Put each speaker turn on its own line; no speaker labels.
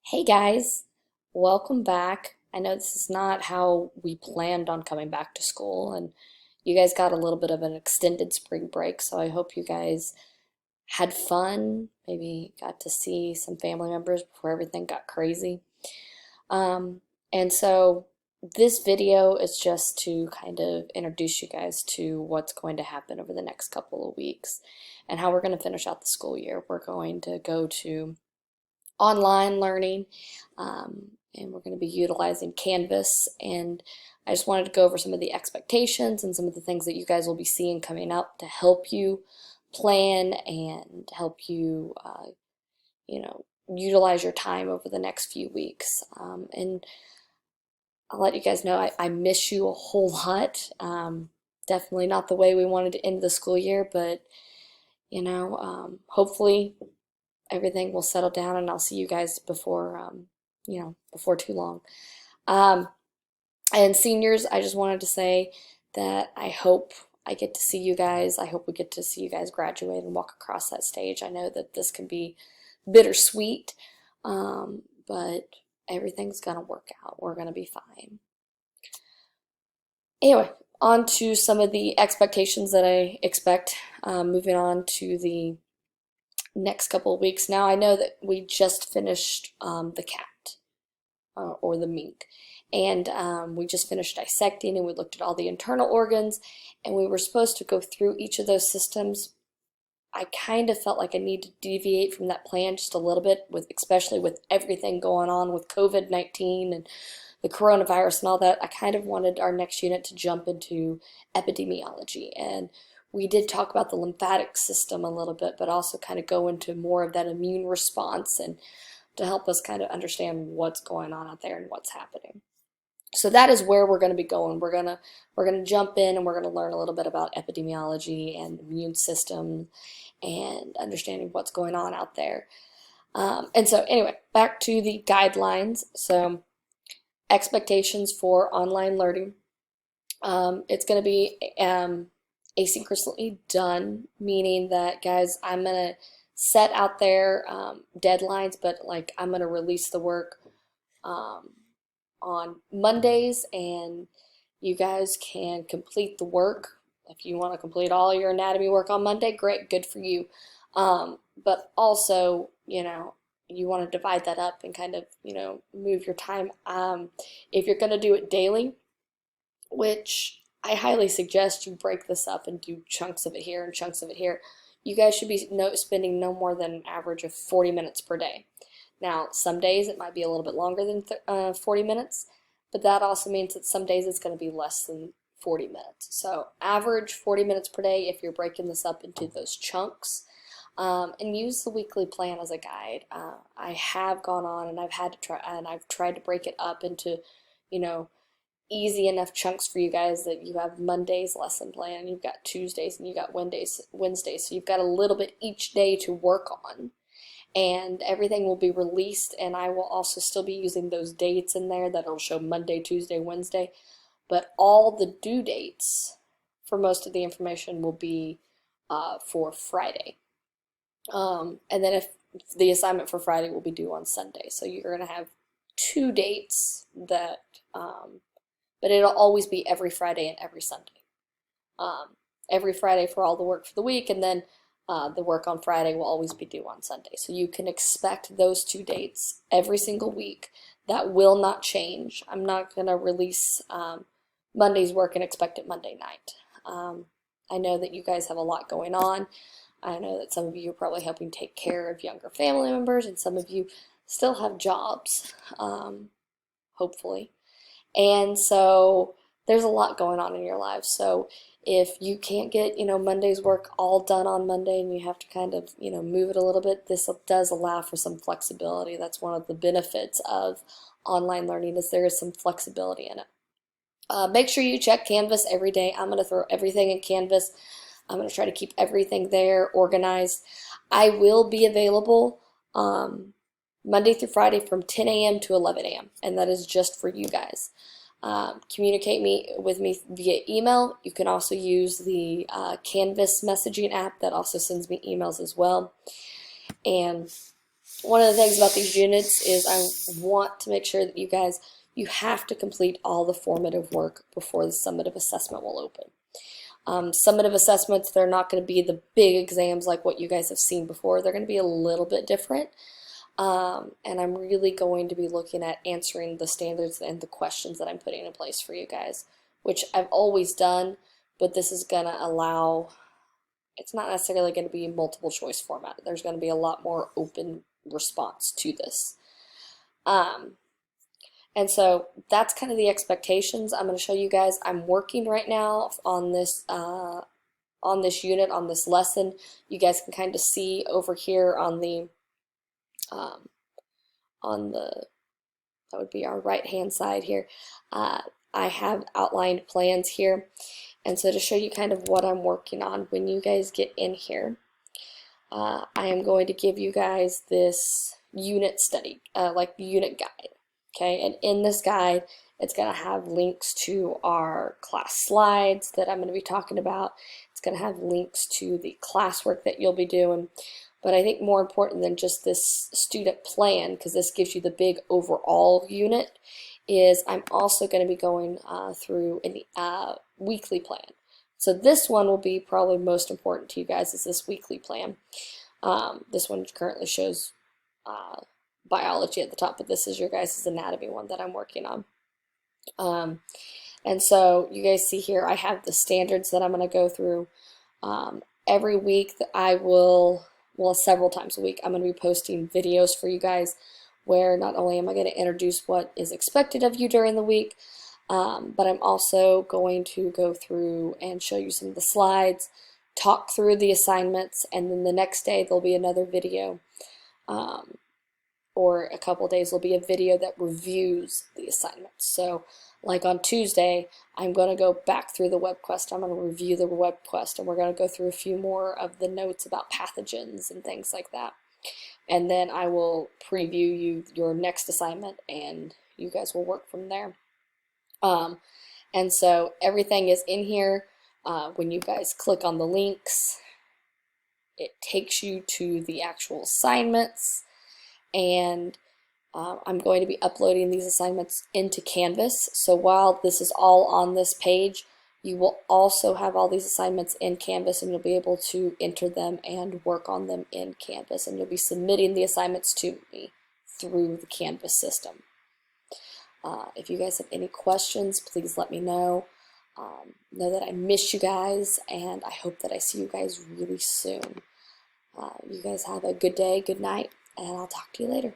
Hey guys, welcome back. I know this is not how we planned on coming back to school, and you guys got a little bit of an extended spring break, so I hope you guys had fun, maybe got to see some family members before everything got crazy. Um, and so this video is just to kind of introduce you guys to what's going to happen over the next couple of weeks and how we're going to finish out the school year. We're going to go to online learning, and we're going to be utilizing Canvas. And I just wanted to go over some of the expectations and some of the things that you guys will be seeing coming up to help you plan and help you, utilize your time over the next few weeks. And I'll let you guys know I miss you a whole lot. Definitely not the way we wanted to end the school year, but hopefully everything will settle down and I'll see you guys before too long. Um, and seniors, I just wanted to say that I hope I get to see you guys. I hope we get to see you guys graduate and walk across that stage. I know that this can be bittersweet, but everything's gonna work out. We're gonna be fine. Anyway, on to some of the expectations that I expect, moving on to the next couple of weeks. Now, I know that we just finished the cat, or the mink, and we just finished dissecting and we looked at all the internal organs, and we were supposed to go through each of those systems. I kind of felt like I need to deviate from that plan just a little bit, especially with everything going on with COVID-19 and the coronavirus and all that. I kind of wanted our next unit to jump into epidemiology, and we did talk about the lymphatic system a little bit, but also kind of go into more of that immune response and to help us kind of understand what's going on out there and what's happening. So that is where we're going to be going. We're going to jump in and we're going to learn a little bit about epidemiology and immune system and understanding what's going on out there. And so anyway, back to the guidelines. So expectations for online learning. It's going to be asynchronously done, meaning that, guys, I'm going to set out there deadlines, but like I'm going to release the work um, on Mondays, and you guys can complete the work. If you want to complete all your anatomy work on Monday, great, good for you. But also, you want to divide that up and kind of, move your time. If you're going to do it daily, which I highly suggest you break this up and do chunks of it here and chunks of it here. You guys should be spending no more than an average of 40 minutes per day. Now, some days it might be a little bit longer than 40 minutes, but that also means that some days it's going to be less than 40 minutes. So average 40 minutes per day if you're breaking this up into those chunks. And use the weekly plan as a guide. I have gone on and I've tried to break it up into, you know, easy enough chunks for you guys that you have Monday's lesson plan, you've got Tuesdays, and you've got Wednesdays. So you've got a little bit each day to work on. And everything will be released, and I will also still be using those dates in there that'll show Monday, Tuesday, Wednesday. But all the due dates for most of the information will be for Friday. And then if the assignment for Friday will be due on Sunday. So you're going to have two dates that but it'll always be every Friday and every Sunday. Um, every Friday for all the work for the week, and then the work on Friday will always be due on Sunday. So you can expect those two dates every single week. That will not change. I'm not going to release Monday's work and expect it Monday night. I know that you guys have a lot going on. I know that some of you are probably helping take care of younger family members, and some of you still have jobs, hopefully. And so there's a lot going on in your lives. So if you can't get, Monday's work all done on Monday and you have to kind of, move it a little bit, this does allow for some flexibility. That's one of the benefits of online learning, is there is some flexibility in it. Make sure you check Canvas every day. I'm going to throw everything in Canvas. I'm going to try to keep everything there organized. I will be available Monday through Friday from 10 a.m. to 11 a.m. and that is just for you guys. Communicate with me via email. You can also use the Canvas messaging app that also sends me emails as well. And one of the things about these units is I want to make sure that you have to complete all the formative work before the summative assessment will open. Summative assessments, they're not going to be the big exams like what you guys have seen before. They're going to be a little bit different. And I'm really going to be looking at answering the standards and the questions that I'm putting in place for you guys, which I've always done, but this is going to allow, it's not necessarily going to be multiple choice format. There's going to be a lot more open response to this. And so that's kind of the expectations. I'm going to show you guys. I'm working right now on this unit, on this lesson. You guys can kind of see over here on the that would be our right hand side here. I have outlined plans here, and so to show you kind of what I'm working on when you guys get in here, I am going to give you guys this unit study, like unit guide. Okay, and in this guide, it's going to have links to our class slides that I'm going to be talking about. It's going to have links to the classwork that you'll be doing. But I think more important than just this student plan, because this gives you the big overall unit, is I'm also going to be going through a weekly plan. So this one will be probably most important to you guys, is this weekly plan. This one currently shows biology at the top, but this is your guys' anatomy one that I'm working on. And so you guys see here, I have the standards that I'm going to go through. Every week that I will, well, several times a week, I'm going to be posting videos for you guys where not only am I going to introduce what is expected of you during the week, but I'm also going to go through and show you some of the slides, talk through the assignments, and then the next day there'll be another video. Or a couple days will be a video that reviews the assignments. So like on Tuesday, I'm going to go back through the web quest. I'm going to review the web quest, and we're going to go through a few more of the notes about pathogens and things like that. And then I will preview your next assignment, and you guys will work from there. And so everything is in here. When you guys click on the links, it takes you to the actual assignments. And I'm going to be uploading these assignments into Canvas. So while this is all on this page, you will also have all these assignments in Canvas, and you'll be able to enter them and work on them in Canvas. And you'll be submitting the assignments to me through the Canvas system. If you guys have any questions, please let me know. Know that I miss you guys, and I hope that I see you guys really soon. You guys have a good day, good night, and I'll talk to you later.